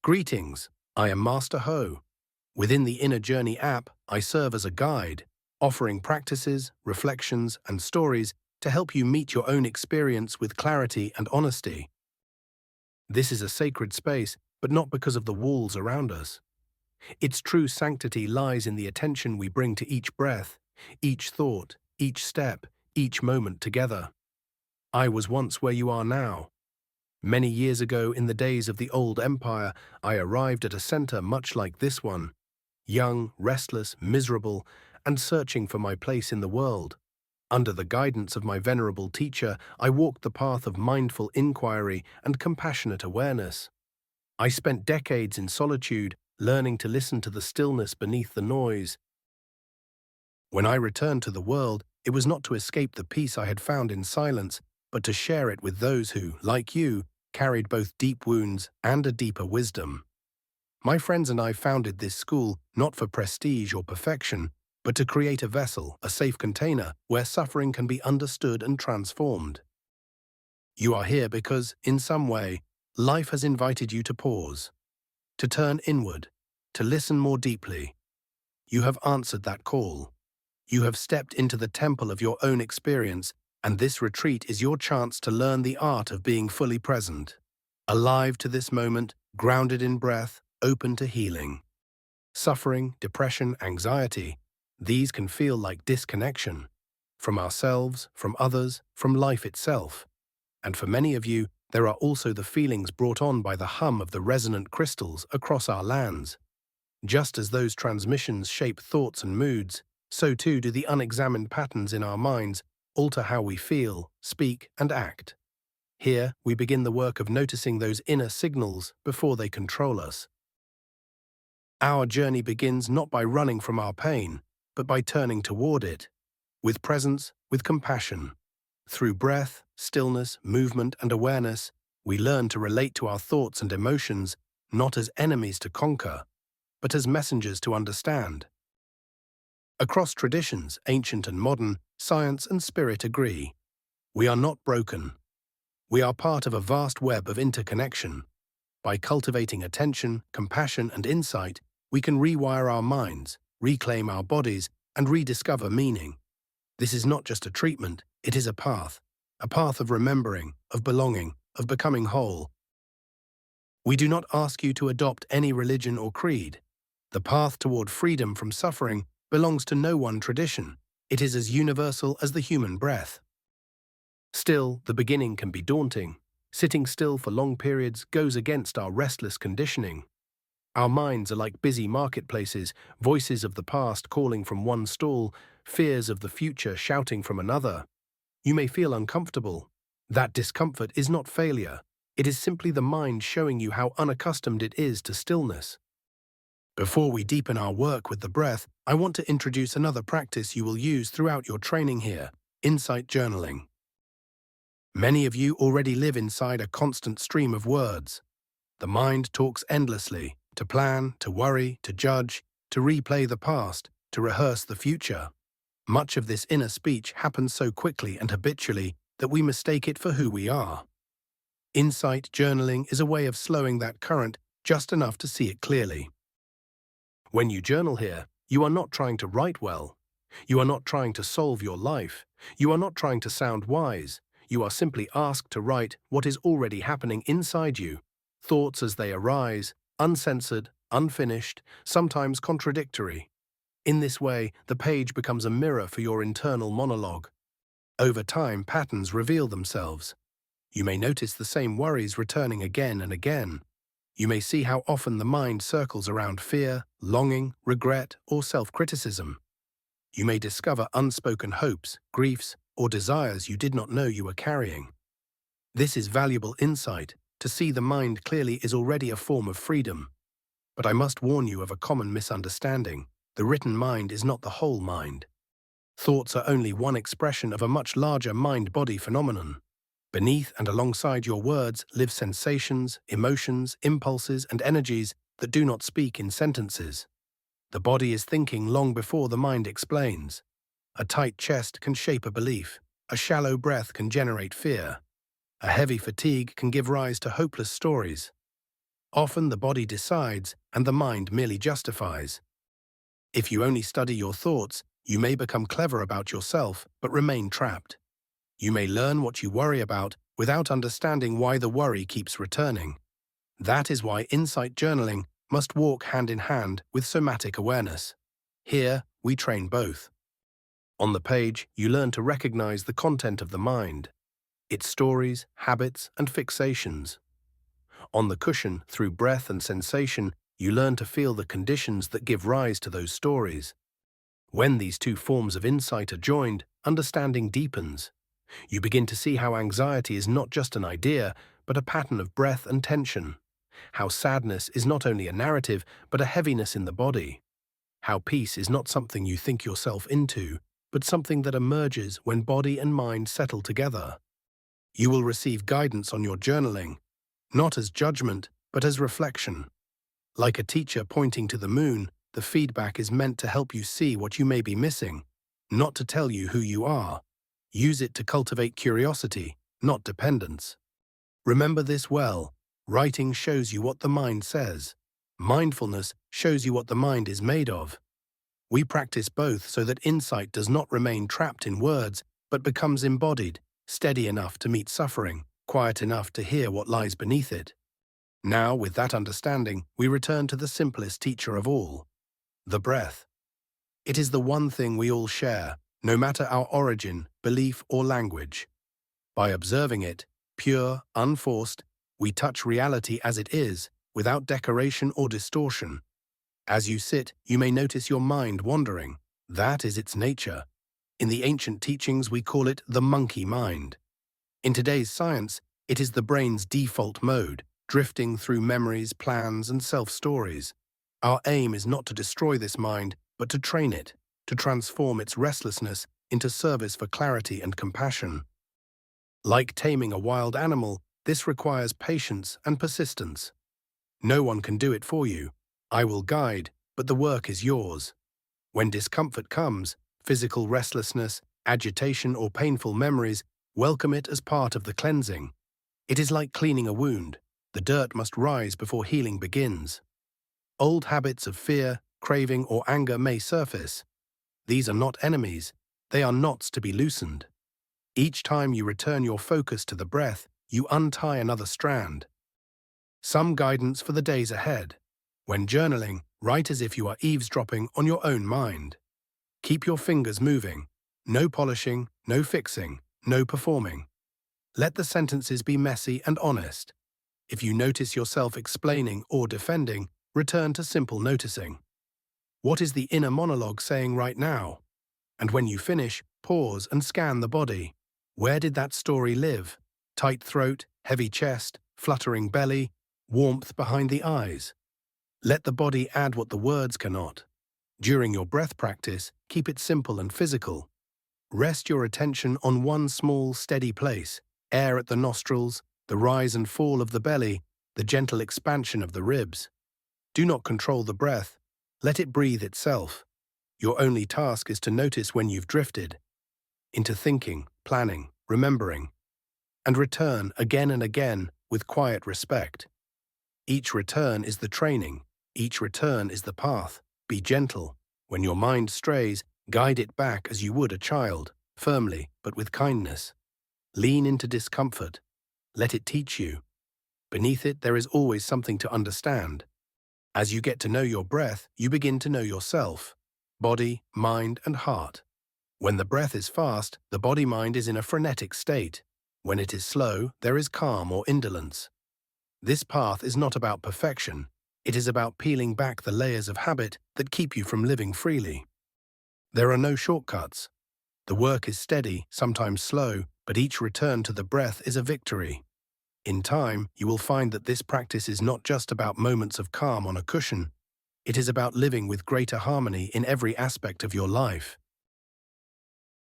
Greetings, I am Master Hou. Within the Inner Journey app, I serve as a guide, offering practices, reflections, and stories to help you meet your own experience with clarity and honesty. This is a sacred space, but not because of the walls around us. Its true sanctity lies in the attention we bring to each breath, each thought, each step, each moment together. I was once where you are now. Many years ago, in the days of the old empire, I arrived at a center much like this one, young, restless, miserable, and searching for my place in the world. Under the guidance of my venerable teacher, I walked the path of mindful inquiry and compassionate awareness. I spent decades in solitude, learning to listen to the stillness beneath the noise. When I returned to the world, it was not to escape the peace I had found in silence, but to share it with those who, like you, carried both deep wounds and a deeper wisdom. My friends and I founded this school not for prestige or perfection, but to create a vessel, a safe container, where suffering can be understood and transformed. You are here because, in some way, life has invited you to pause, to turn inward, to listen more deeply. You have answered that call. You have stepped into the temple of your own experience, and this retreat is your chance to learn the art of being fully present, alive to this moment, grounded in breath, open to healing. Suffering, depression, anxiety, these can feel like disconnection from ourselves, from others, from life itself. And for many of you, there are also the feelings brought on by the hum of the resonant crystals across our lands. Just as those transmissions shape thoughts and moods, so too do the unexamined patterns in our minds alter how we feel, speak, and act. Here, we begin the work of noticing those inner signals before they control us. Our journey begins not by running from our pain, but by turning toward it, with presence, with compassion. Through breath, stillness, movement, and awareness, we learn to relate to our thoughts and emotions not as enemies to conquer, but as messengers to understand. Across traditions, ancient and modern, science and spirit agree. We are not broken. We are part of a vast web of interconnection. By cultivating attention, compassion, and insight, we can rewire our minds, reclaim our bodies, and rediscover meaning. This is not just a treatment, it is a path of remembering, of belonging, of becoming whole. We do not ask you to adopt any religion or creed. The path toward freedom from suffering belongs to no one tradition. It is as universal as the human breath. Still, the beginning can be daunting. Sitting still for long periods goes against our restless conditioning. Our minds are like busy marketplaces, voices of the past calling from one stall, fears of the future shouting from another. You may feel uncomfortable. That discomfort is not failure. It is simply the mind showing you how unaccustomed it is to stillness. Before we deepen our work with the breath, I want to introduce another practice you will use throughout your training here, insight journaling. Many of you already live inside a constant stream of words. The mind talks endlessly, to plan, to worry, to judge, to replay the past, to rehearse the future. Much of this inner speech happens so quickly and habitually that we mistake it for who we are. Insight journaling is a way of slowing that current just enough to see it clearly. When you journal here, you are not trying to write well. You are not trying to solve your life. You are not trying to sound wise. You are simply asked to write what is already happening inside you, thoughts as they arise, uncensored, unfinished, sometimes contradictory. In this way, the page becomes a mirror for your internal monologue. Over time, patterns reveal themselves. You may notice the same worries returning again and again. You may see how often the mind circles around fear, longing, regret, or self-criticism. You may discover unspoken hopes, griefs, or desires you did not know you were carrying. This is valuable insight. To see the mind clearly is already a form of freedom. But I must warn you of a common misunderstanding. The written mind is not the whole mind. Thoughts are only one expression of a much larger mind-body phenomenon. Beneath and alongside your words live sensations, emotions, impulses, and energies that do not speak in sentences. The body is thinking long before the mind explains. A tight chest can shape a belief. A shallow breath can generate fear. A heavy fatigue can give rise to hopeless stories. Often the body decides and the mind merely justifies. If you only study your thoughts, you may become clever about yourself but remain trapped. You may learn what you worry about without understanding why the worry keeps returning. That is why insight journaling must walk hand in hand with somatic awareness. Here, we train both. On the page, you learn to recognize the content of the mind, its stories, habits, and fixations. On the cushion, through breath and sensation, you learn to feel the conditions that give rise to those stories. When these two forms of insight are joined, understanding deepens. You begin to see how anxiety is not just an idea, but a pattern of breath and tension. How sadness is not only a narrative, but a heaviness in the body. How peace is not something you think yourself into, but something that emerges when body and mind settle together. You will receive guidance on your journaling, not as judgment, but as reflection. Like a teacher pointing to the moon, the feedback is meant to help you see what you may be missing, not to tell you who you are. Use it to cultivate curiosity, not dependence. Remember this well. Writing shows you what the mind says. Mindfulness shows you what the mind is made of. We practice both so that insight does not remain trapped in words, but becomes embodied, steady enough to meet suffering, quiet enough to hear what lies beneath it. Now, with that understanding, we return to the simplest teacher of all, the breath. It is the one thing we all share, no matter our origin, belief, or language. By observing it, pure, unforced, we touch reality as it is, without decoration or distortion. As you sit, you may notice your mind wandering. That is its nature. In the ancient teachings, we call it the monkey mind. In today's science, it is the brain's default mode, drifting through memories, plans, and self-stories. Our aim is not to destroy this mind, but to train it, to transform its restlessness into service for clarity and compassion. Like taming a wild animal, this requires patience and persistence. No one can do it for you. I will guide, but the work is yours. When discomfort comes, physical restlessness, agitation, or painful memories, welcome it as part of the cleansing. It is like cleaning a wound. The dirt must rise before healing begins. Old habits of fear, craving, or anger may surface. These are not enemies. They are knots to be loosened. Each time you return your focus to the breath, you untie another strand. Some guidance for the days ahead. When journaling, write as if you are eavesdropping on your own mind. Keep your fingers moving. No polishing, no fixing, no performing. Let the sentences be messy and honest. If you notice yourself explaining or defending, return to simple noticing. What is the inner monologue saying right now? And when you finish, pause and scan the body. Where did that story live? Tight throat, heavy chest, fluttering belly, warmth behind the eyes. Let the body add what the words cannot. During your breath practice, keep it simple and physical. Rest your attention on one small, steady place, air at the nostrils, the rise and fall of the belly, the gentle expansion of the ribs. Do not control the breath. Let it breathe itself. Your only task is to notice when you've drifted into thinking, planning, remembering, and return again and again with quiet respect. Each return is the training. Each return is the path. Be gentle. When your mind strays, guide it back as you would a child, firmly but with kindness. Lean into discomfort. Let it teach you. Beneath it, there is always something to understand. As you get to know your breath, you begin to know yourself, body, mind, and heart. When the breath is fast, the body-mind is in a frenetic state. When it is slow, there is calm or indolence. This path is not about perfection. It is about peeling back the layers of habit that keep you from living freely. There are no shortcuts. The work is steady, sometimes slow, but each return to the breath is a victory. In time, you will find that this practice is not just about moments of calm on a cushion. It is about living with greater harmony in every aspect of your life.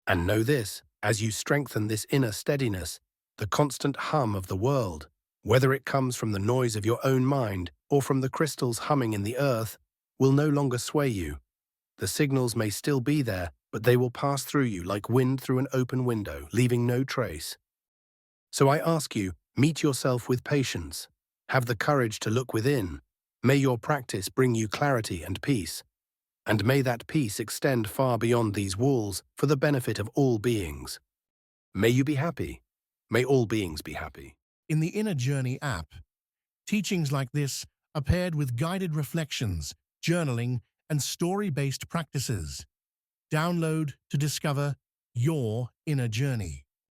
And know this, as you strengthen this inner steadiness, the constant hum of the world, whether it comes from the noise of your own mind or from the crystals humming in the earth, will no longer sway you. The signals may still be there, but they will pass through you like wind through an open window, leaving no trace. So I ask you, meet yourself with patience. Have the courage to look within. May your practice bring you clarity and peace. And may that peace extend far beyond these walls for the benefit of all beings. May you be happy. May all beings be happy. In the Inner Journey app, teachings like this are paired with guided reflections, journaling, and story-based practices. Download to discover your inner journey.